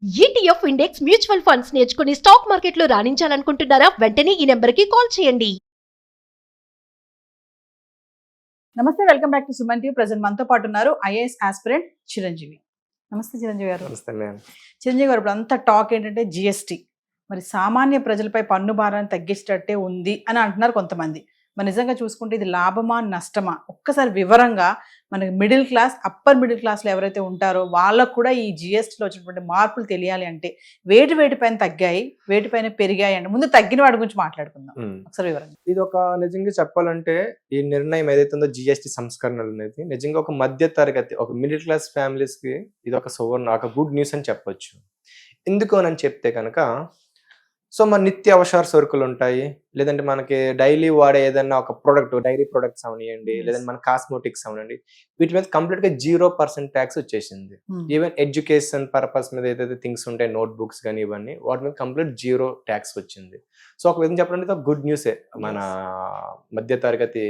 ETF index mutual funds నేర్చుకుని stock మార్కెట్లో రాణించాలనుకుంటున్నారా? వెంటనే ఈ నెంబర్కి కాల్ చేయండి. నమస్తే, welcome back to Suman TV. Present మనతో పాటు ఉన్నారు ఐఏఎస్ ఆస్పిరెంట్ చిరంజీవి. నమస్తే చిరంజీవి గారు. చిరంజీవి గారు, ఇప్పుడు అంతా టాక్ ఏంటంటే జిఎస్టీ, మరి సామాన్య ప్రజలపై పన్ను భారాన్ని తగ్గించేటట్టే ఉంది అని అంటున్నారు కొంతమంది. మరి నిజంగా చూసుకుంటే ఇది లాభమా నష్టమా? ఒక్కసారి వివరంగా మనకి మిడిల్ క్లాస్, అప్పర్ మిడిల్ క్లాస్లో ఎవరైతే ఉంటారో వాళ్ళకు కూడా ఈ జిఎస్టీలో వచ్చినటువంటి మార్పులు తెలియాలి అంటే వేటిపైన తగ్గాయి, వేటిపైన పెరిగాయి అంటే ముందు తగ్గిన వాటి గురించి మాట్లాడుకుందాం. ఒకసారి వివరంగా. ఇది ఒక నిజంగా చెప్పాలంటే ఈ నిర్ణయం ఏదైతే ఉందో జిఎస్టీ సంస్కరణలు అనేది నిజంగా ఒక మధ్య తరగతి, ఒక మిడిల్ క్లాస్ ఫ్యామిలీస్ కి ఇది ఒక సువర్ణ, ఒక గుడ్ న్యూస్ అని చెప్పొచ్చు. ఎందుకు అని చెప్తే కనుక, సో మన నిత్య అవసర సరుకులు ఉంటాయి, లేదంటే మనకి డైలీ వాడే ఏదైనా ఒక ప్రోడక్ట్, డైరీ ప్రొడక్ట్స్ అవనివ్వండి, లేదంటే మన కాస్మోటిక్స్ అవనండి, వీటి మీద కంప్లీట్ గా 0% ట్యాక్స్ వచ్చేసింది. ఈవెన్ ఎడ్యుకేషన్ పర్పస్ మీద ఏదైతే థింగ్స్ ఉంటాయి, నోట్ బుక్స్ కానీ ఇవన్నీ, వాటి మీద కంప్లీట్ 0 ట్యాక్స్ వచ్చింది. సో ఒక విధంగా చెప్పాలంటే గుడ్ న్యూసే మన మధ్య తరగతి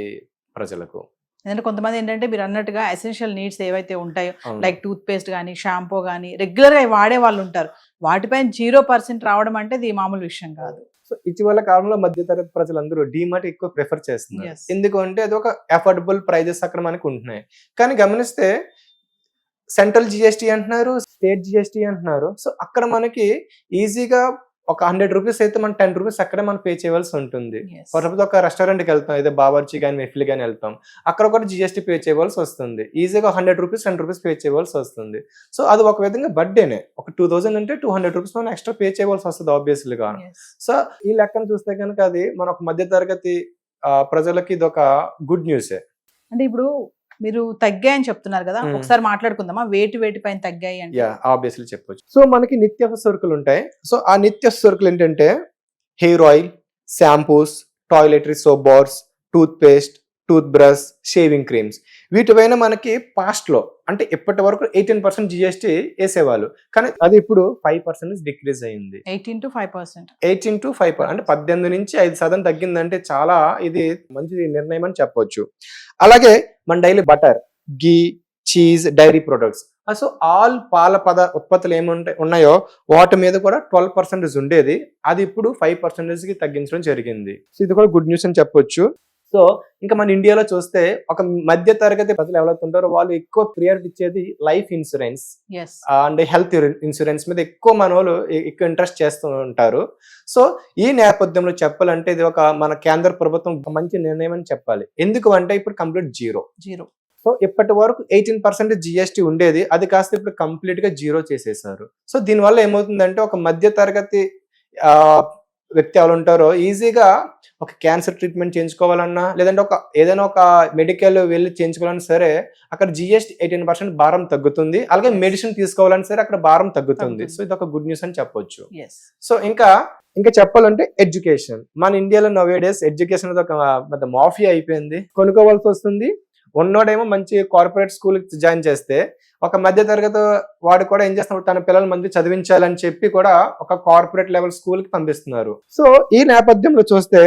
ప్రజలకు. ఎందుకంటే కొంతమంది ఏంటంటే మీరు అన్నట్టుగా ఎసెన్షియల్ నీడ్స్ ఏవైతే ఉంటాయో, లైక్ టూత్ పేస్ట్ కానీ, షాంపూ కానీ రెగ్యులర్ గా వాడే వాళ్ళు ఉంటారు, వాటిపైన 0% రావడం అంటే ఇది మామూలు విషయం కాదు. సో ఇటీవల కాలంలో మధ్య తరగతి ప్రజలందరూ డీమార్ట్ ఎక్కువ ప్రిఫర్ చేస్తున్నారు. ఎందుకు అంటే అది ఒక అఫోర్డబుల్ ప్రైజెస్ అక్కడ మనకి ఉంటున్నాయి. కానీ గమనిస్తే సెంట్రల్ జిఎస్టీ అంటున్నారు, స్టేట్ జిఎస్టీ అంటున్నారు. సో అక్కడ మనకి ఈజీగా ఒక 100 రూపీస్ అయితే మనం 10 రూపీస్ అక్కడే మనం పే చేయవలసి ఉంటుంది. ఫర్ ఒక రెస్టారెంట్కి వెళ్తాం, అయితే బావర్చి కానీ మెఫిల్ కానీ వెళ్తాం, అక్కడ కూడా జిఎస్టీ పే చేయవలసి వస్తుంది. ఈజీగా 100 రూపీస్ 10 రూపీస్ పే చేయవలసి వస్తుంది. సో అది ఒక విధంగా బర్త్డేనే, ఒక 2000 అంటే 200 రూపీస్ మనం ఎక్స్ట్రా పే చేయవలసి వస్తుంది ఆబ్వియస్లీగా. సో ఈ లెక్కను చూస్తే కనుక అది మన ఒక మధ్య తరగతి ప్రజలకి ఇది ఒక గుడ్ న్యూసే. అంటే ఇప్పుడు మీరు తగ్గాయని చెప్తున్నారు కదా, ఒకసారి మాట్లాడుకుందామా వేటిపైన తగ్గాయి అంటే? ఆబ్వియస్లీ చెప్పొచ్చు. సో మనకి నిత్యావసర సరుకులు ఉంటాయి. సో ఆ నిత్యావసర సరుకులు ఏంటంటే hair oil, shampoos, toiletry soap bars, toothpaste, toothbrush, shaving creams, వీటిపైన మనకి పాస్ట్ లో అంటే ఇప్పటి వరకు 18% జిఎస్టీ వేసేవాళ్ళు, కానీ అది ఇప్పుడు 5% డిక్రీజ్ అయింది. 18 to 5%. 18 to 5%, అంటే 18 నుంచి 5% తగ్గిందంటే చాలా ఇది మంచి నిర్ణయం అని చెప్పొచ్చు. అలాగే మన daily butter, ghee, cheese, dairy products, so all పాల ఉత్పత్తులు ఏముంటాయి ఉన్నాయో వాటి మీద కూడా 12% ఉండేది, అది ఇప్పుడు 5% కి తగ్గించడం జరిగింది. సో ఇది కూడా గుడ్ న్యూస్ అని చెప్పొచ్చు. సో ఇంకా మన ఇండియాలో చూస్తే ఒక మధ్య తరగతి ప్రజలు ఎవరైతే ఉంటారో వాళ్ళు ఎక్కువ ప్రియారిటీ ఇచ్చేది life insurance and health insurance మీద ఎక్కువ మన వాళ్ళు ఎక్కువ ఇంట్రెస్ట్ చేస్తూ ఉంటారు. సో ఈ నేపథ్యంలో చెప్పాలంటే ఇది ఒక మన కేంద్ర ప్రభుత్వం మంచి నిర్ణయం అని చెప్పాలి. ఎందుకు అంటే ఇప్పుడు కంప్లీట్ జీరో. సో ఇప్పటి వరకు 18% జిఎస్టీ ఉండేది, అది కాస్త ఇప్పుడు కంప్లీట్ గా 0 చేసేసారు. సో దీనివల్ల ఏమవుతుందంటే ఒక మధ్య తరగతి వ్యక్తి ఎవరు ఉంటారో ఈజీగా ఒక క్యాన్సర్ ట్రీట్మెంట్ చేయించుకోవాలన్నా, లేదంటే ఏదైనా ఒక మెడికల్ వెళ్ళి చేయించుకోవాలన్నా సరే అక్కడ జిఎస్టీ 18% భారం తగ్గుతుంది. అలాగే మెడిసిన్ తీసుకోవాలన్నా సరే అక్కడ భారం తగ్గుతుంది. సో ఇది ఒక గుడ్ న్యూస్ అని చెప్పొచ్చు. సో ఇంకా చెప్పాలంటే ఎడ్యుకేషన్, మన ఇండియాలో నవ్ డేస్ ఎడ్యుకేషన్ అనేది ఒక పెద్ద మాఫియా అయిపోయింది. కొనుక్కోవాల్సి వస్తుంది. ఉన్నోడేమో మంచి కార్పొరేట్ స్కూల్ జాయిన్ చేస్తే ఒక మధ్య తరగతి వాడు కూడా ఏం చేస్తున్నారు, తన పిల్లల మంది చదివించాలని చెప్పి కూడా ఒక కార్పొరేట్ లెవెల్ స్కూల్ కి పంపిస్తున్నారు. సో ఈ నేపథ్యంలో చూస్తే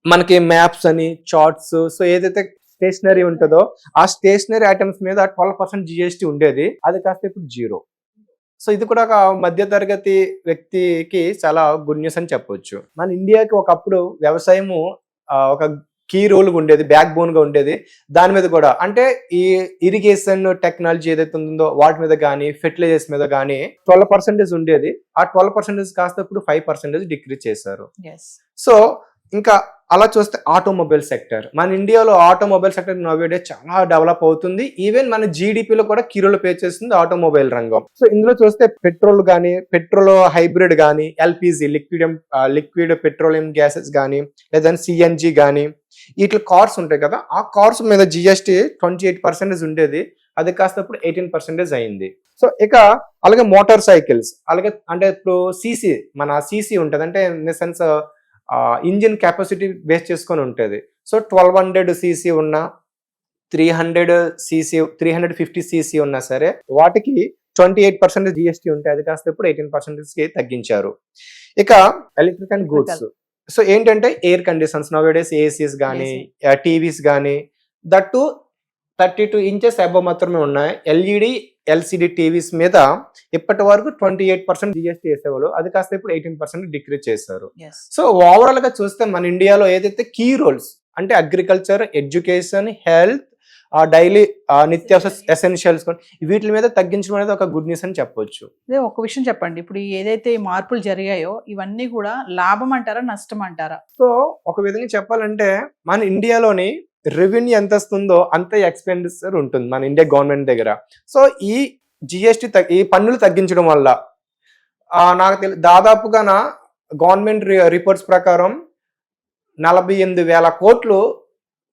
మనకి మ్యాప్స్ అని, చార్ట్స్, సో ఏదైతే స్టేషనరీ ఉంటుందో ఆ స్టేషనరీ ఐటమ్స్ మీద 12% జిఎస్టీ ఉండేది, అది కాస్త ఇప్పుడు 0. సో ఇది కూడా ఒక మధ్య తరగతి వ్యక్తికి చాలా గుడ్ న్యూస్ అని చెప్పొచ్చు. మన ఇండియాకి ఒకప్పుడు వ్యవసాయము ఒక కీ రోల్ ఉండేది, బ్యాక్ బోన్ గా ఉండేది. దాని మీద కూడా అంటే ఈ ఇరిగేషన్ టెక్నాలజీ ఏదైతే ఉందో వాటి మీద కానీ, ఫెర్టిలైజర్స్ మీద కానీ 12% ఉండేది. ఆ 12% కాస్త ఇప్పుడు 5% డిక్రీజ్ చేశారు. సో ఇంకా అలా చూస్తే ఆటోమొబైల్ సెక్టర్, మన ఇండియాలో ఆటోమొబైల్ సెక్టర్ నోవేడే చాలా డెవలప్ అవుతుంది. ఈవెన్ మన జీడిపిలో కూడా కీరోలు పే చేస్తుంది ఆటోమొబైల్ రంగం. సో ఇందులో చూస్తే పెట్రోల్ కానీ, పెట్రోల్ హైబ్రిడ్ కానీ, ఎల్పిజి లిక్విడ్ పెట్రోలియం గ్యాసెస్ కానీ, లేదంటే సిఎన్జి కానీ, వీటి కార్స్ ఉంటాయి కదా, ఆ కార్స్ మీద జిఎస్టీ 28% ఉండేది, అది కాస్త ఇప్పుడు 18% అయింది. సో ఇక అలాగే మోటార్ సైకిల్స్, అలాగే అంటే ఇప్పుడు మన సిసి ఉంటుంది, అంటే in the sense engine capacity base చేసుకొని ఉంటుంది. సో 1200 cc ఉన్న, 350 cc ఉన్నా సరే వాటికి 28% జిఎస్టీ ఉంటాయి, అది కాస్త ఇప్పుడు 18% కి తగ్గించారు. ఇక ఎలక్ట్రిక్ అండ్ గూడ్స్, సో ఏంటంటే ఎయిర్ కండిషన్స్ నోవేడేస్ ఏసీస్ కానీ, టీవీస్ కానీ, దట్టు 32 inches అబవ్ మాత్రమే ఉన్నాయి. ఎల్ఈడి ఎల్సిడి టీవీస్ మీద ఇప్పటి వరకు 28% జిఎస్టీ వేసేవాళ్ళు, అది కాస్త ఇప్పుడు 18% డిక్రీజ్ చేశారు. ఎస్ సో ఓవరాల్ గా చూస్తే మన ఇండియాలో ఏదైతే కీ రోల్స్ అంటే అగ్రికల్చర్, ఎడ్యుకేషన్, హెల్త్, డైలీ నిత్యావసర ఎసెన్షియల్స్ వీటి మీద తగ్గించడం అనేది ఒక గుడ్ న్యూస్ అని చెప్పొచ్చు. అదే ఒక విషయం చెప్పండి, ఇప్పుడు ఏదైతే ఈ మార్పులు జరిగాయో ఇవన్నీ కూడా లాభం అంటారా నష్టం అంటారా? సో ఒక విధంగా చెప్పాలంటే మన ఇండియాలోని రెవెన్యూ ఎంత వస్తుందో అంత ఎక్స్పెండిచర్ ఉంటుంది మన ఇండియా గవర్నమెంట్ దగ్గర. సో ఈ జిఎస్టీ ఈ పన్నులు తగ్గించడం వల్ల నాకు దాదాపుగా గవర్నమెంట్ రిపోర్ట్స్ ప్రకారం 48,000 కోట్లు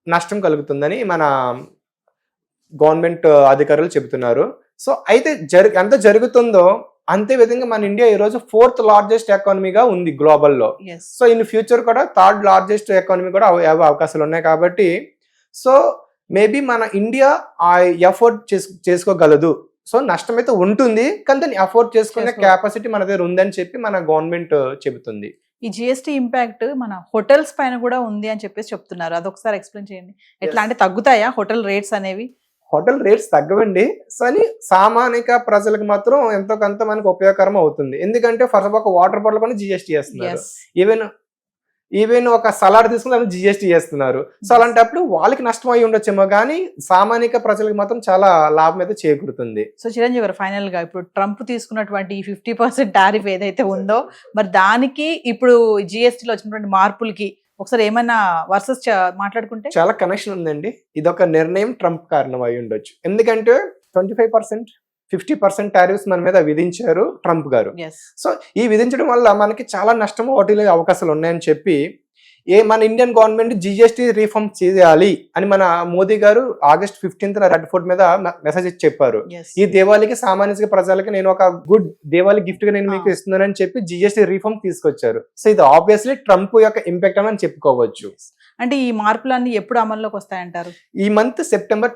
నష్టం కలుగుతుందని మన గవర్నమెంట్ అధికారులు చెబుతున్నారు. సో అయితే ఎంత జరుగుతుందో అంతే విధంగా మన ఇండియా ఈరోజు 4th లార్జెస్ట్ ఎకానమీగా ఉంది గ్లోబల్లో. ఎస్ సో ఇన్ ఫ్యూచర్ కూడా 3rd లార్జెస్ట్ ఎకానమీ కూడా అయ్యే అవకాశాలు ఉన్నాయి. కాబట్టి సో మేబీ మన ఇండియా ఆ ఎఫోర్డ్ చేసుకోగలదు. సో నష్టం అయితే ఉంటుంది, కానీ దాన్ని అఫోర్డ్ చేసుకునే కెపాసిటీ మన దగ్గర ఉందని చెప్పి మన గవర్నమెంట్ చెబుతుంది. ఈ జిఎస్టీ ఇంపాక్ట్ మన హోటల్స్ పైన కూడా ఉంది అని చెప్పేసి చెప్తున్నారు, అదొకసారి ఎక్స్ప్లెయిన్ చేయండి. ఎట్లా అంటే తగ్గుతాయా హోటల్ రేట్స్ అనేవి? హోటల్ రేట్స్ తగ్గవండి, కానీ సామాన్య ప్రజలకు మాత్రం ఎంతో కొంత మనకు ఉపయోగకరం అవుతుంది. ఎందుకంటే ఫస్ట్ ఒక వాటర్ బాటిల్ కూడా జిఎస్టీ చేస్తున్నారు, ఈవెన్ ఒక సలాడ్ తీసుకుని జిఎస్టీ చేస్తున్నారు. సో అలాంటప్పుడు వాళ్ళకి నష్టం అయి ఉండొచ్చేమో, కానీ సామాన్య ప్రజలకు మాత్రం చాలా లాభం అయితే చేకూరుతుంది. సో చిరంజీవి గారు, ఫైనల్ గా ఇప్పుడు ట్రంప్ తీసుకున్నటువంటి 50% టారిఫ్ ఏదైతే ఉందో, మరి దానికి ఇప్పుడు జిఎస్టీలో వచ్చినటువంటి మార్పులకి ఒకసారి ఏమైనా వర్సెస్ మాట్లాడుకుంటే? చాలా కనెక్షన్ ఉందండి. ఇదొక నిర్ణయం ట్రంప్ కారణం అయి ఉండొచ్చు. ఎందుకంటే 25%, 50% టారిఫ్స్ మన మీద విధించారు ట్రంప్ గారు. సో ఈ విధించడం వల్ల మనకి చాలా నష్టం వాటిల్లే అవకాశాలు ఉన్నాయని చెప్పి మన ఇండియన్ గవర్నమెంట్ జిఎస్టీ రీఫార్మ్ చేయాలి అని మన మోదీ గారు August 15th రెడ్ ఫోర్ట్ మీద మెసేజ్ ఇచ్చి చెప్పారు. ఈ దేవాళీకి సామాన్య ప్రజలకి నేను ఒక గుడ్ దేవాళీ గిఫ్ట్ గా నేను మీకు ఇస్తున్నానని చెప్పి జిఎస్టీ రీఫార్మ్ తీసుకొచ్చారు. సో ఇది ఆబ్వియస్లీ ట్రంప్ యొక్క ఇంపాక్ట్ అని చెప్పుకోవచ్చు. అంటే ఈ మార్పులన్నీ ఎప్పుడు అమల్లోకి వస్తాయంటారు? ఈ మంత్ సెప్టెంబర్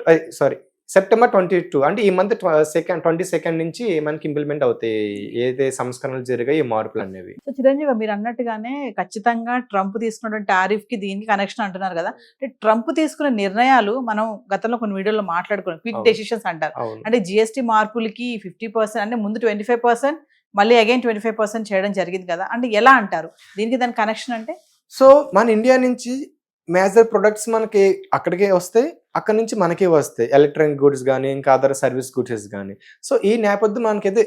22 అంటే ఈ మంత్ 22nd నుంచి మనకి ఇంప్లిమెంట్ అవుతాయి ఏదైతే సంస్కరణలు జరిగాయి ఈ మార్పులు అనేవి. సో చిరంజీవి మీరు అన్నట్టుగానే ఖచ్చితంగా ట్రంప్ తీసుకున్నటువంటి టారిఫ్ కి దీనికి కనెక్షన్ అంటున్నారు కదా, అంటే ట్రంప్ తీసుకున్న నిర్ణయాలు మనం గతంలో కొన్ని వీడియోలో మాట్లాడుకున్నాం, క్విక్ డెసిషన్స్ అంటారు. అంటే జిఎస్టీ మార్పులకి 50% అంటే ముందు 25% మళ్ళీ అగైన్ 25% చేయడం జరిగింది కదా, అంటే ఎలా అంటారు దీనికి దాని కనెక్షన్ అంటే? సో మన ఇండియా నుంచి మేజర్ ప్రొడక్ట్స్ మనకి అక్కడికే వస్తాయి, అక్కడ నుంచి మనకే వస్తాయి ఎలక్ట్రానిక్ గుడ్స్ కానీ ఇంకా అదర్ సర్వీస్ గుడ్స్ కానీ. సో ఈ నేపథ్యం మనకైతే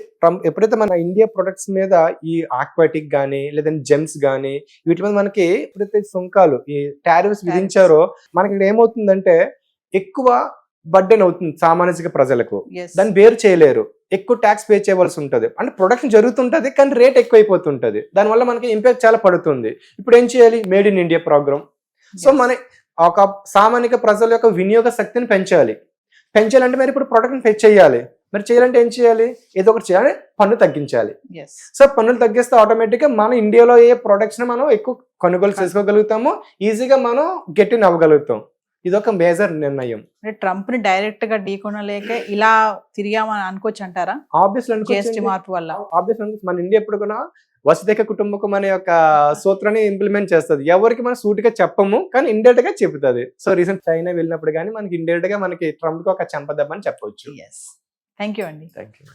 ఎప్పుడైతే మన ఇండియా ప్రొడక్ట్స్ మీద ఈ ఆక్వాటిక్ కానీ లేదంటే జెమ్స్ కానీ వీటి మీద మనకి ఎప్పుడైతే సుంకాలు ఈ టారిఫ్స్ విధించారో మనకి ఇక్కడ ఏమవుతుందంటే ఎక్కువ బర్డెన్ అవుతుంది సామాన్య ప్రజలకు, దాన్ని బేర్ చేయలేరు, ఎక్కువ ట్యాక్స్ పే చేయవలసి ఉంటుంది. అంటే ప్రొడక్షన్ జరుగుతుంటది కానీ రేట్ ఎక్కువైపోతుంటది, దానివల్ల మనకి ఇంపాక్ట్ చాలా పడుతుంది. ఇప్పుడు ఏం చేయాలి? Made in India program. So మన ఒక సామాన్య ప్రజల యొక్క వినియోగ శక్తిని పెంచాలంటే మరి ఇప్పుడు ప్రొడక్ట్ ఫెచ్ చేయాలి. మరి చేయాలంటే ఏం చేయాలి? ఏదో ఒకటి చేయాలి, పన్ను తగ్గించాలి. సో పన్నులు తగ్గిస్తే ఆటోమేటిక్ గా మన ఇండియాలో ఏ ప్రొడక్ట్స్ మనం ఎక్కువ కొనుగోలు చేసుకోగలుగుతాము, ఈజీగా మనం గెట్ ఇన్ అవ్వగలుగుతాం. ఇదొక మేజర్ నిర్ణయం. ట్రంప్ ని డైరెక్ట్ గా ఢీకొనలేక ఇలా తిరిగామని అనుకోవచ్చు అంటారా? ఆబ్వియస్లీ మార్పు వల్ల మన ఇండియా ఎప్పుడు కూడా వసుదైక కుటుంబకం అనే ఒక సూత్రాన్ని ఇంప్లిమెంట్ చేస్తుంది. ఎవరికి మనం సూటిగా చెప్పము కానీ ఇండైరెక్ట్ గా చెప్తుంది. సో రీసెంట్ చైనా వెళ్ళినప్పుడు కానీ మనకి ఇండైరెక్ట్ గా మనకి ట్రంప్ కి ఒక చెంపదెబ్బ అని చెప్పవచ్చు. థ్యాంక్ యూ అండి. Thank you.